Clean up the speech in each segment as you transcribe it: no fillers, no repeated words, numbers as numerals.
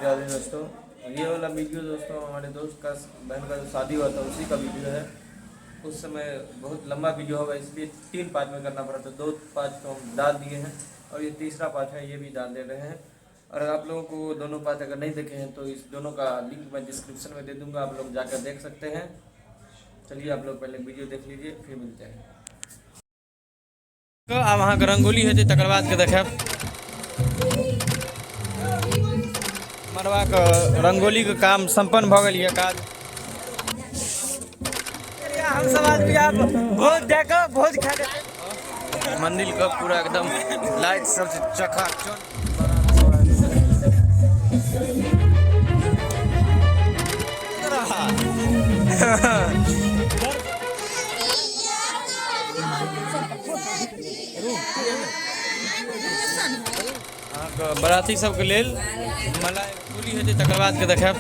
राधे दोस्तों। ये वाला वीडियो दोस्तों हमारे दोस्त का बहन का जो शादी हुआ था उसी का वीडियो है। उस समय बहुत लंबा वीडियो होगा इसलिए 3 पार्ट में करना पड़ा था। 2 पार्ट तो हम डाल दिए हैं और ये तीसरा पार्ट है, ये भी डाल दे रहे हैं। और आप लोगों को दोनों पार्ट अगर नहीं देखे हैं तो इस दोनों का लिंक मैं डिस्क्रिप्शन में दे दूँगा, आप लोग जाकर देख सकते हैं। चलिए आप लोग पहले वीडियो देख लीजिए फिर मिलते हैं। तो अब वहाँ रंगोली है तकर बाद के देखे मरवा के रंगोली के काम संपन्न भ गई है काज। हम सब आदमी आप भोज देकर भोज खा लेते। मंदिर का पूरा एकदम लाइट सब चकाचौंध। बराती सबके लेल मलाई पूरी है तकर बाद के देखे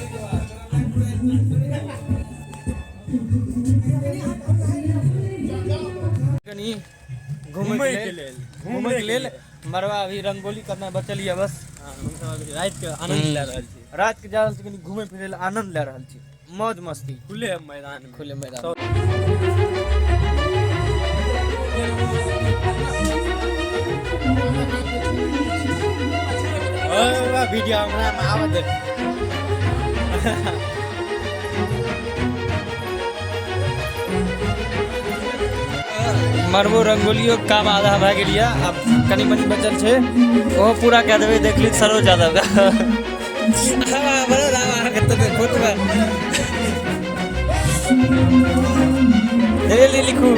घूमे के लेल मरवा अभी रंगोली करना बचल है बस। रात के आनंद ले रहल छी, रात के जा रहल छी, घूमे फिरे ले आनंद ले रहल छी, मौज मस्ती खुले मैदान। वीडियो हमरा आवत मरबो रंगोलियों का काम आधा भए गेल यऽ, अब कनी मनी बचल छै ओहो पूरा कए देबै। देख ली सरोज यादव का लिखू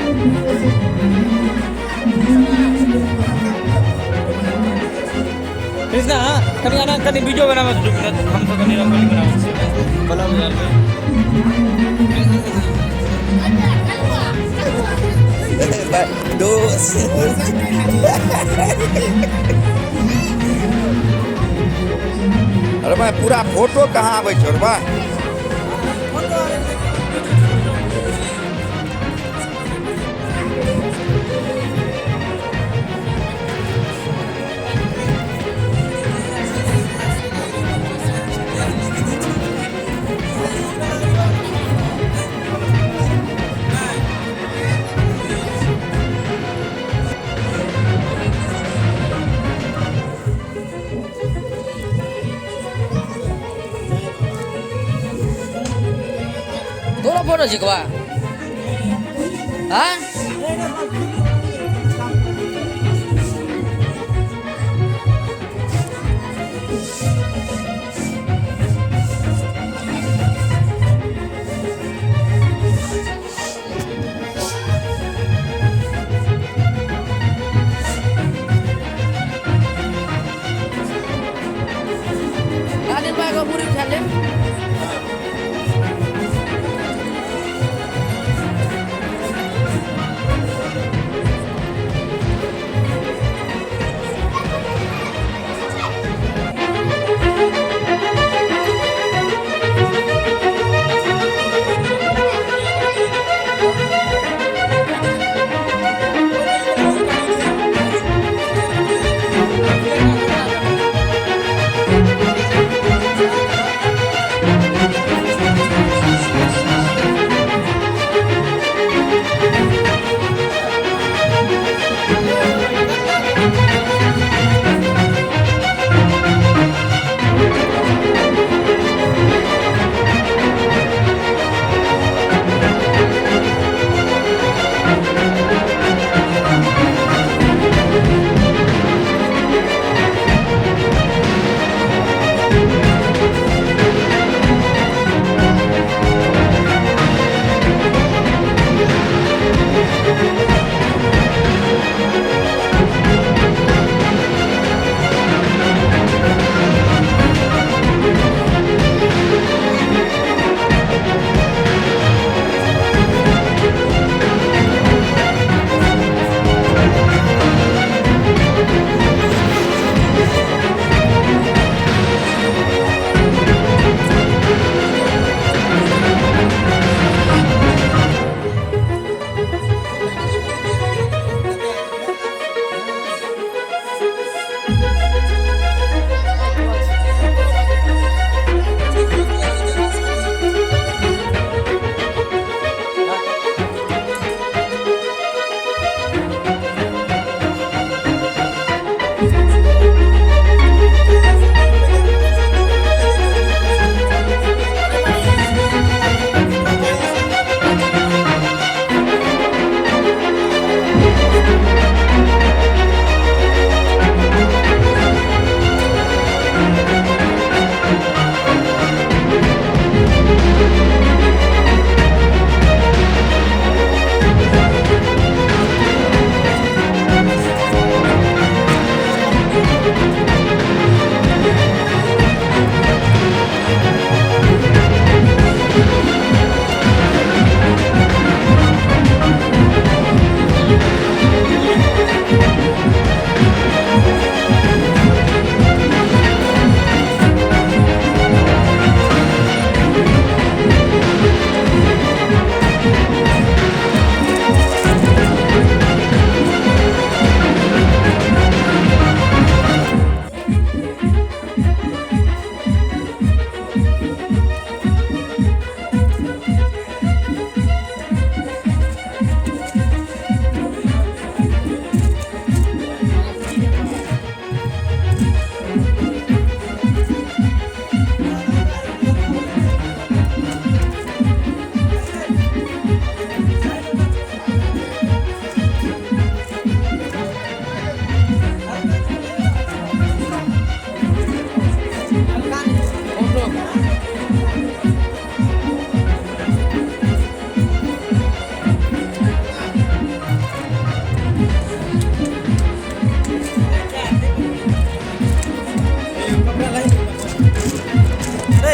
कृष्णा कनी आना कनी वीडियो बनावे हम तो कनी रंगोली बनावे छी बला बाजार में दोस्त। अरे भाई पूरा फोटो कहाँ आबै छौ रे बा? तोरा फोटो छिकवा हाँ पूरी खा ले।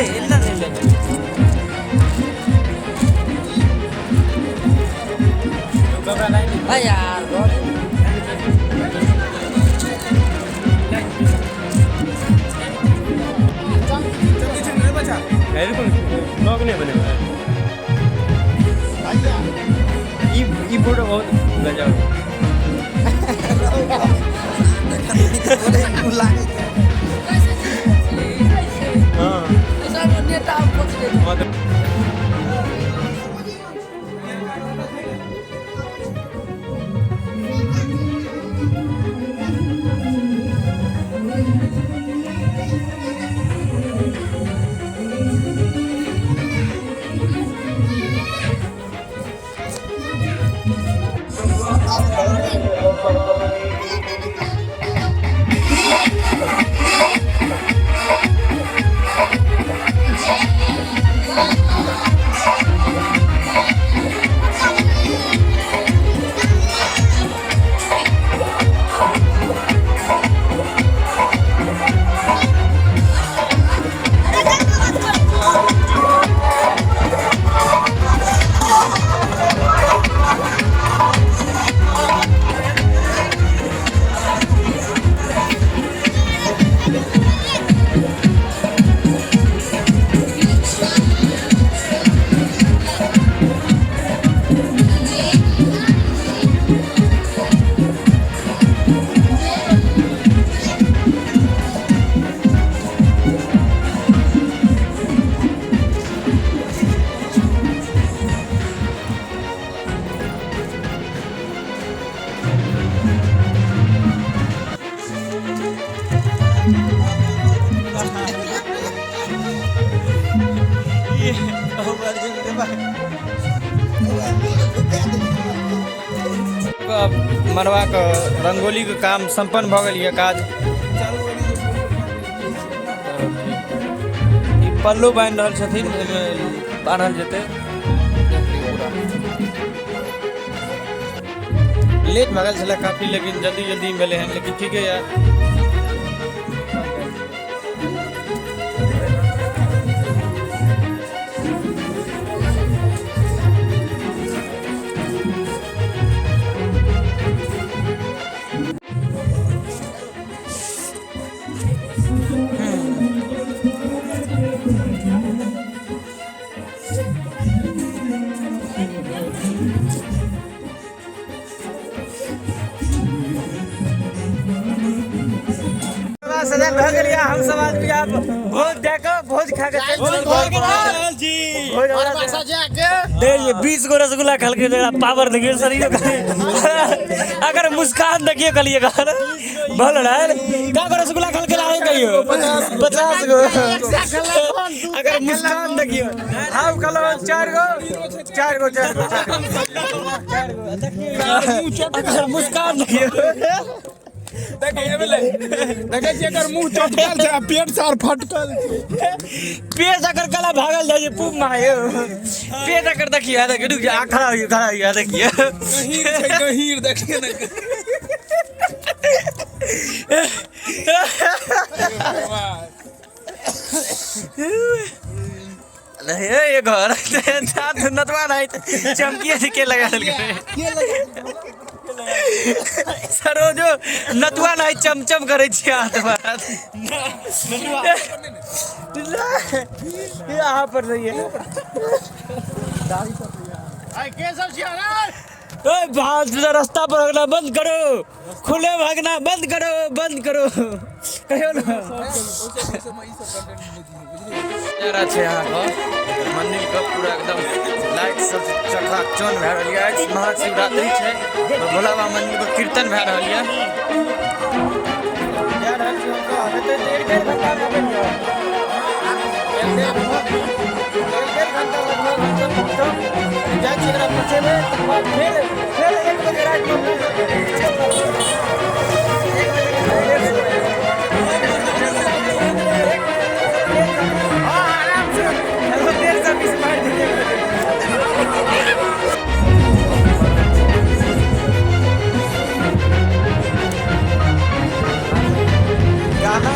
इतना नहीं लेते भाई यार ये फोटो बहुत गजब नेता पूछ ले मरवा के रंगोली के काम संपन्न भ गेल ये काज ई पल्लू बांध रहल छथिन बांधल जेतै लेट भ गेल छलै काफी लेकिन जल्दी जल्दी मिले हैं लेकिन ठीक है यार सजल भ गेल या हम समाज के आप भोज दे के भोज खा के जी दे ये 20 गो रसगुल्ला खा के जरा पावर देखिए शरीर का अगर मुस्कान देखिए कलिए का भल रहा है का को रसगुल्ला खा के लाए कहियो 50 गो अगर मुस्कान देखिए हाउ कलो 4 गो अगर मुस्कान देखिए मुंह चटकल छै पेट सार फटकल पेट अगर गला भागल जाए पूब मायो पेट अगर देखिए रुक जा खड़ा हो देखिए गहीर देखिए नहीं ये घर नतवा नहीं चमकिए के लगा सरोजो नतुआ नहीं चमचम करे हाथ यहाँ पर रही है रास्ता पर भागना बंद करो खुले भागना बंद करो कहो ना यहाँ का मंदिर का पूरा एकदम लाइट सब चकाचौंध भए रहल है महाशिवरात्रि है तो भोला बाबा मंदिर में कीर्तन भए रहल है गाना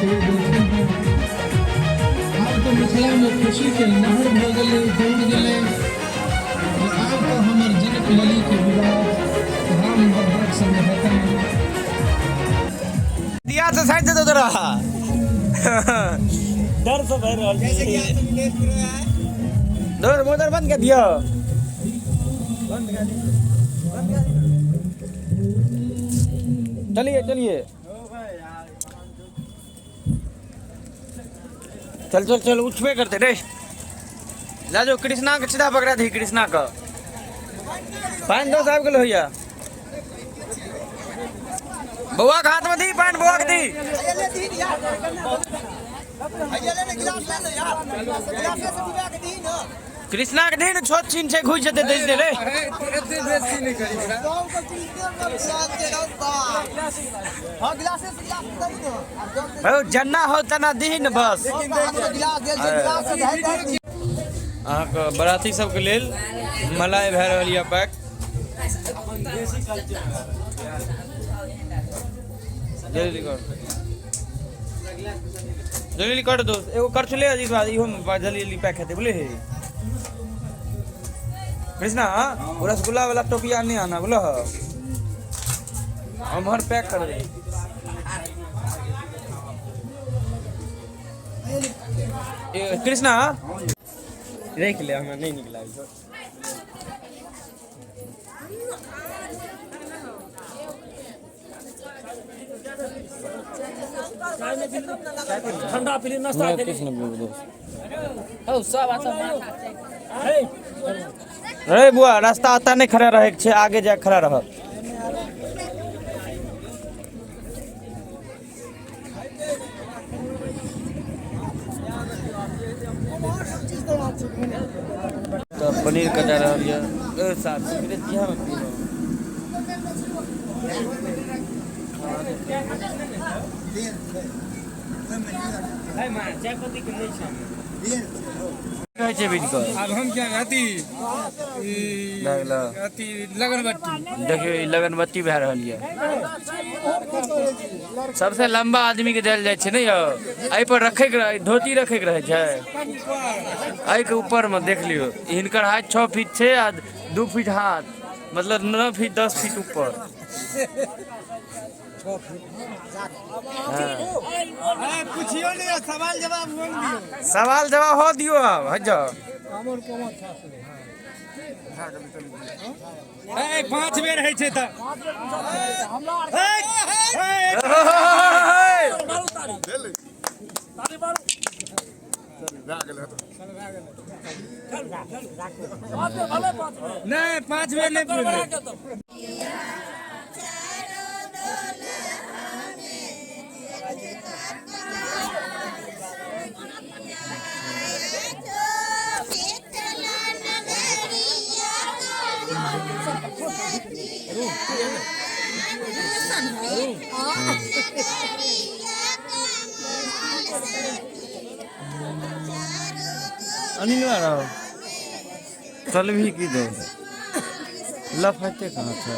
से देखे हैं आज तो मिथिला में खुशी के लहर भ गेलै दौड़ गेलै आज तो हमर जनक लली के विवाह राम भद्रक संग हेतनि दिया से साइड से तो रहा डर से भर रहल छै। डोर मोटर बंद कर दियो। चलिए चलिए चल चल चल उठबे करते रे। ला जो कृष्णा के सीधा पकड़ा थी कृष्णा का पान दो साहब के लोहिया बउआ के हाथ में दी पान बउआ के दी। कृष्णा के दी छोट छीन से घुस जते दे दे रे। हो जन्ना हो तना दी न बस। अहाँ के बराती सब के लेल मलाई भए रहल या पैक। जल्दी कर जल्दी कर दोस्त एगो कर चले अजीत बाद इहो जल्दी जल्दी पैक हेते बोले हे कृष्णा वो रसगुल्ला वाला टोपिया नहीं आना बोलो हम हर पैक कर दे। कृष्णा देख ले हमें नहीं निकला ठंडा पी नाश्ता हो सब अरे बुआ रास्ता आता नहीं खड़ा रहे छे आगे जा खड़ा रह। तो पनीर कटा रहा है साथ में दिया में पी है मां चायपत्ती के नहीं छै कहे छे बिन को अब हम क्या अति अति लगनबट्टी देखियो ई लगनबत्ती भए रहल ये सबसे लंबा आदमी के देल जाय छै ने यो एहि पर रखे के धोती रखे के रहे छै एहि के ऊपर में देख लियो हिनकर हाथ 6 फीट छै आ 2 फीट हाथ मतलब 9 फीट 10 फीट ऊपर। पूछियो नहीं सवाल जवाब बोल दियो सवाल जवाब हो दियो अब हज ए 5 बेर है छै त नहीं 5 बेर नहीं पूछ अनिल चल भी की दो लफाते कहाँ था।